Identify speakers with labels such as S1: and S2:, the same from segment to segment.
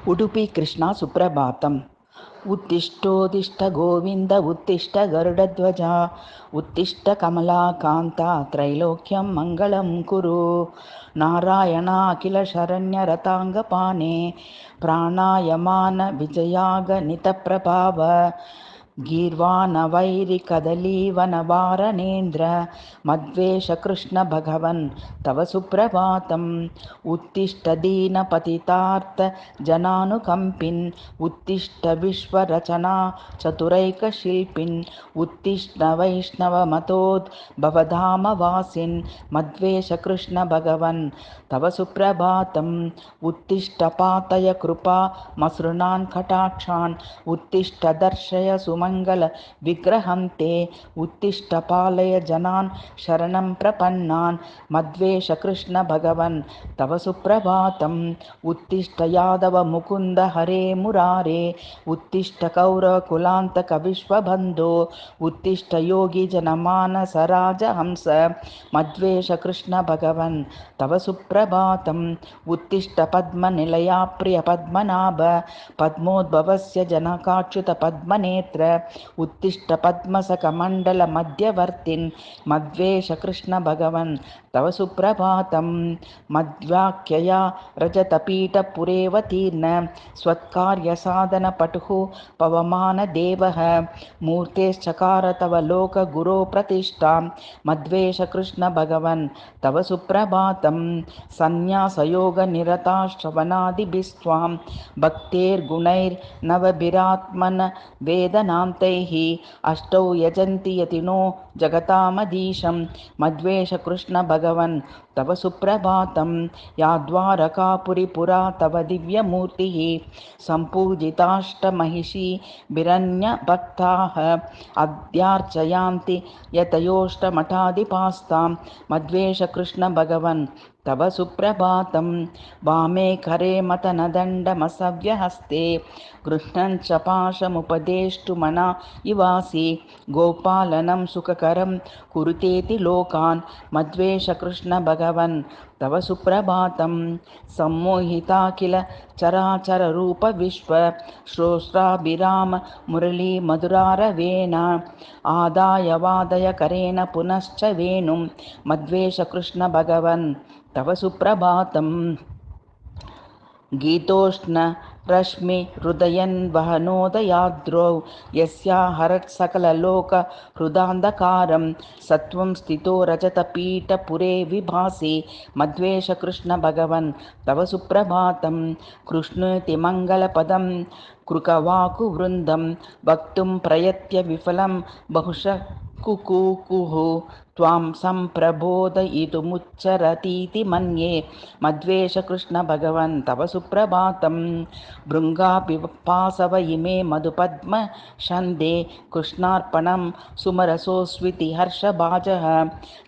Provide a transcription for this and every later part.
S1: उडुपि कृष्णा सुप्रभातम्। उत्तिष्ठोत्तिष्ठ गोविन्द उत्तिष्ठ गरुडध्वजा उत्तिष्ठ कमलाकान्ता त्रैलोक्यं मङ्गलं कुरु। नारायणाखिलशरण्यरताङ्गपाणे प्राणायमान विजयागनितप्रभाव गीर्वाणवैरिकदलीवनवारणेन्द्र मद्वेष कृष्ण भगवन् तव सुप्रभातम्। उत्तिष्ठ दीनपतितार्थ जनानुकम्पिन् उत्तिष्ठ विश्वरचना चतुरैकशिल्पिन् उत्तिष्ठ वैष्णवमतोद्भवधामवासिन् मद्वेष कृष्ण भगवन् तव सुप्रभातम्। उत्तिष्ठ पातय कृपा मसृणान् कटाक्षान् उत्तिष्ठ दर्शय सुमङ्गल विग्रहं ते उत्तिष्ठ पालय जनान् शरणं प्रपन्नान् मद्वेष कृष्ण भगवन् तव सुप्रभातम्। उत्तिष्ठ यादव मुकुन्द हरे मुरारे उत्तिष्ठ कौरकुलान्तक विश्वबन्धो उत्तिष्ठ योगी जनमानस राजहंस मद्वेष कृष्ण भगवन् तव सुप्रभातम्। उत्तिष्ठ पद्मनिलया प्रिय पद्मनाभ पद्मोद्भवस्य जनकाच्युत पद्मनेत्र उत्तिष्ठ पद्मसखमण्डल मध्यवर्तिन् मद्वेष कृष्ण भगवन् तव सुप्रभातम्। मद्वाक्यया रजतपीठपुरेवतीर्ण स्वत्कार्यसाधनपटुः पवमानदेवः मूर्तेश्चकार तव लोकगुरो प्रतिष्ठां मद्वेष कृष्ण भगवन् तव सुप्रभातम्। सन्न्यासयोगनिरता श्रवणादिभिस्त्वां भक्तेर्गुणैर्नवभिरात्मन वेदनान्तैः अष्टौ यजन्ति यतिनो जगतामधीशं मद्वेष कृष्ण भगवन् तव सुप्रभातम्। या द्वारकापुरीपुरा तव दिव्यमूर्तिः सम्पूजिताष्टमहिषी बिरण्यभक्ताः अद्यार्चयान्ति यतयोष्टमठाधिपास्तां मद्वेष कृष्ण भगवन् तव सुप्रभातम्। वामे करे मतनदण्डमसव्यहस्ते गृह्णञ्च पाशमुपदेष्टुमना इवासि गोपालनं सुखकरं कुरुतेति लोकान् मद्वेष कृष्ण भगवन् तव सुप्रभातम्। सम्मोहिता किल चराचररूप विश्व श्रोत्राभिराम मुरली मधुरारवेण आदाय वादय करेण पुनश्च वेणुं मद्वेष कृष्ण भगवन् तव सुप्रभातम्। गीतोष्ण रश्मि हृदयन् वहनोदयाद्रौ यस्या हरत्सकललोक हृदान्धकारं सत्वं स्थितो रजतपीठपुरे विभासि मद्वेष कृष्ण भगवन् तव सुप्रभातम्। कृष्णेति मङ्गलपदं कृकवाकुवृन्दं वक्तुं प्रयत्य विफलं बहुशः कुकुकुः त्वां सम्प्रबोधयितुमुच्चरतीति मन्ये मद्वेष कृष्ण भगवन् तव सुप्रभातम्। भृङ्गापिपासव इमे मधुपद्म छन्दे कृष्णार्पणं सुमरसोऽस्विति हर्षभाजः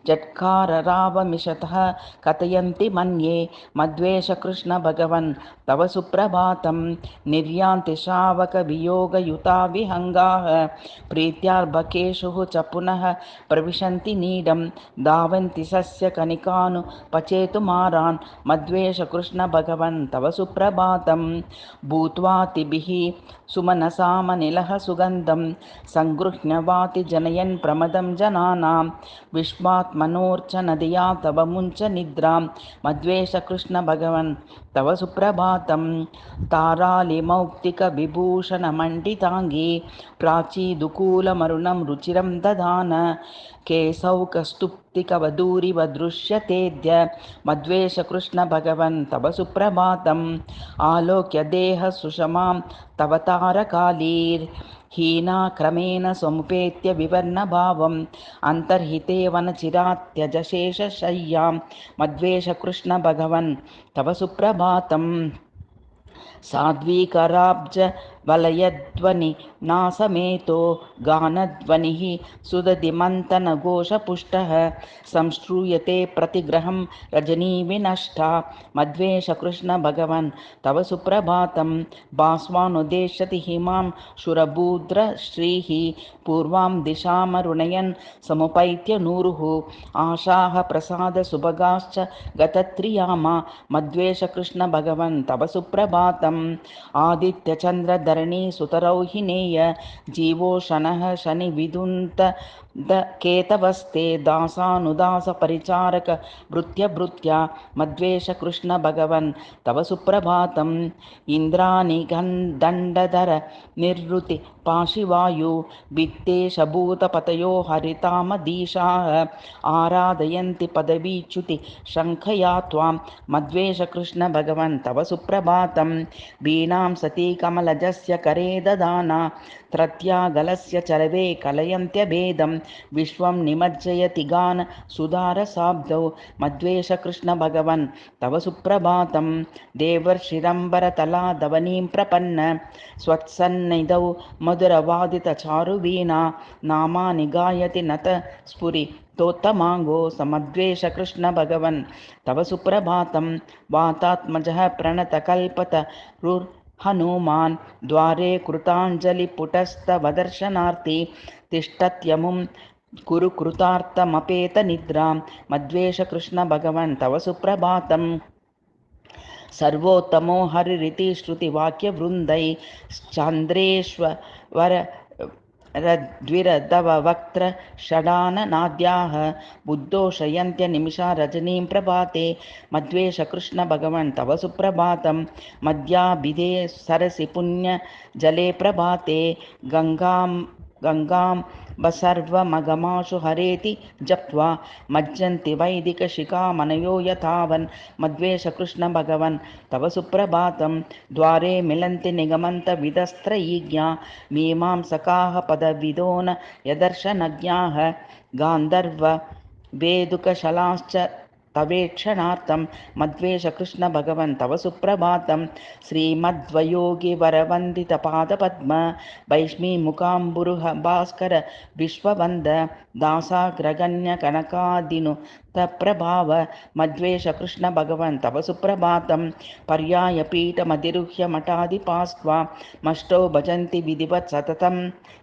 S1: झट्काररावमिषतः कथयन्ति मन्ये मद्वेष कृष्ण भगवन् तव सुप्रभातम्। निर्यान्ति शावकवियोगयुता विहङ्गाः प्रीत्यार्भकेषु च पुनः प्रविशन्ति नीडं धावन्ति सस्यकनिकानुपचेतुमारान् मद्वेष कृष्ण भगवन् तव सुप्रभातम्। भूत्वातिभिः सुमनसामनिलः सुगन्धं सङ्गृह्य वाति जनयन् प्रमदं जनानां विश्वात्मनोर्च नदया तव मुञ्च निद्रां मद्वेष कृष्ण भगवन् तव सुप्रभातम्। तारालिमौक्तिकविभूषणमण्डिताङ्गी प्राचीदुकूलमरुणं रुचिरं दधान केशौकस्तुप्तिकवधूरिव दृश्यतेद्य मद्वेष कृष्ण भगवन् तव सुप्रभातम्। आलोक्य देह सुषमां तव तारकालीर्हीना क्रमेण समुपेत्य विवर्णभावम् अन्तर्हिते वनचिरात्यज शेषशय्यां मद्वेष कृष्ण भगवन् तव सुप्रभातम्। साध्वीकराब्ज वलयध्वनि नासमेतो गानध्वनिः सुदधिमन्तनघोषपुष्टः संश्रूयते प्रतिग्रहं रजनीविनष्टा मद्वेषकृष्ण भगवन् तव सुप्रभातं भास्वानुदेशति हिमां शुरभूद्रश्रीः पूर्वां दिशामरुणयन् समुपैत्य नूरुः आशाः प्रसादसुभगाश्च गतत्रियामा मद्वेषकृष्ण भगवन् तव सुप्रभातम् आदित्यचन्द्रधरणी सुतरौहिनेय जीवो शनः शनिविदुन्त केतवस्ते दासानुदासपरिचारक भृत्या मद्वेषकृष्ण भगवन् तव सुप्रभातम् इन्द्राणिगन्धण्डधर निर्वृति पाशिवायु भित्तेशभूतपतयो हरितामदीशाः आराधयन्ति पदवीच्युति शङ्खया त्वां मद्वेषकृष्ण भगवन् तव सुप्रभातम् बीणां सती कमलजस्य करे ददाना त्रत्यागलस्य चरवे कलयन्त्यभेदं विश्वं निमज्जयति गान सुधारसाब्दौ मद्वेषकृष्ण भगवन् तव सुप्रभातं देवर्षिरम्बरतलाधवनीं प्रपन्न स्वत्सन्निधौ मधुरवादितचारुवीणा नामानि गायति नत स्फुरि तोत्तमाङ्गो समद्वेषकृष्ण भगवन् तव सुप्रभातं वातात्मजः प्रणतकल्पतरुर्हनुमान् द्वारे कृताञ्जलिपुटस्तवदर्शनार्थी तिष्ठत्यमुं कुरु कृतार्थमपेतनिद्रां मद्वेषकृष्ण भगवन् तव सुप्रभातम् सर्वोत्तमो हरिरिति श्रुतिवाक्यवृन्दै चन्द्रेश्वर द्विरदववक्त्र षडाननाद्याः बुद्धोषयन्त्यनिमिषा रजनीं प्रभाते मद्वेषकृष्ण भगवन् तव सुप्रभातं मद्याभिधे सरसि पुण्यजले प्रभाते गङ्गां सर्वमगमाशु हरेति जप्त्वा मज्जन्ति वैदिकशिखामनयो यथावन् मद्वेषकृष्ण भगवन् तव सुप्रभातं द्वारे मिलन्ति निगमन्तविदस्त्रयीज्ञा मीमांसकाः पदविदो न यदर्शनज्ञाः गान्धर्व वेदुकशलाश्च तवेक्षणार्थं मद्वेषकृष्ण भगवन् तव सुप्रभातं श्रीमद्वयोगिवरवन्दितपादपद्म वैष्णीमुखाम्बुरुह भास्कर विश्ववन्द दासाग्रगण्य कनकादिनुतप्रभाव मद्वेषकृष्ण भगवन् तव सुप्रभातं पर्यायपीठमधिरुह्य मठादिपास्त्वा मष्टो भजन्ति विधिवत् सततं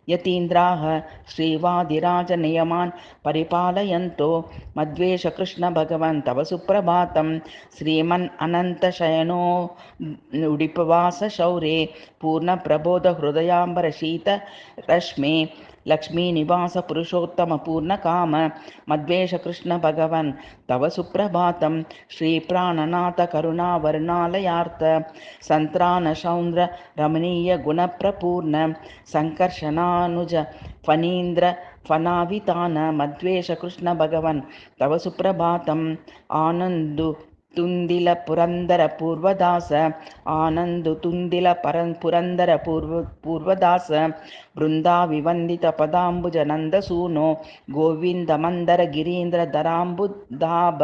S1: यतीन्द्राः श्रीवादिराजनियमान् परिपालयन्तो मद्वेषकृष्ण भगवन् तव सुप्रभातं श्रीमन् अनन्तशयनो उडिपवासशौरे पूर्णप्रबोधहृदयाम्बरशीतरश्मे लक्ष्मीनिवास पुरुषोत्तम पूर्णकाम मद्वेषकृष्ण भगवन् तव सुप्रभातं श्रीप्राणनाथ करुणावर्णालयार्थ सन्त्राणशौन्द्र रमणीय गुणप्रपूर्ण संकर्षणानुज फणीन्द्र फनावितान मद्वेषकृष्ण भगवन् तव सुप्रभातम् आनन्दु तुंदिल पुरंदर पूर्वदास आनंदु तुंदिल पुरंदर पूर्वदास बृंदा विवंदित पदांबुज नंदसूनो गोविंद मंदर गिरीन्द्र धरांबुधाभ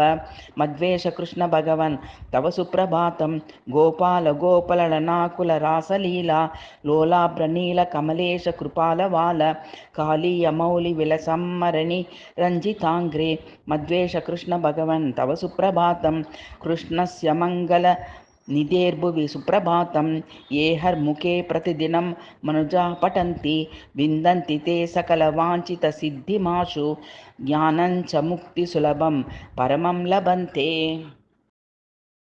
S1: मद्वेषकृष्ण भगवन् तव सुप्रभातं गोपाल गोपलनाकुल रासलीला लोलाभ्रनील कमलेश कृपालवाल कालीय मौलि विलसम्मरणि रंजितांग्रे मद्वेषकृष्ण भगवन् तव सुप्रभातं कृष्णस्य मंगल निधेर्भुवि सुप्रभातं ये हर्मुखे प्रतिदिनं मनुजा पठन्ति विन्दन्ति ते सकलवाञ्छितसिद्धिमाशु ज्ञानं च मुक्तिसुलभं परमं लभन्ते।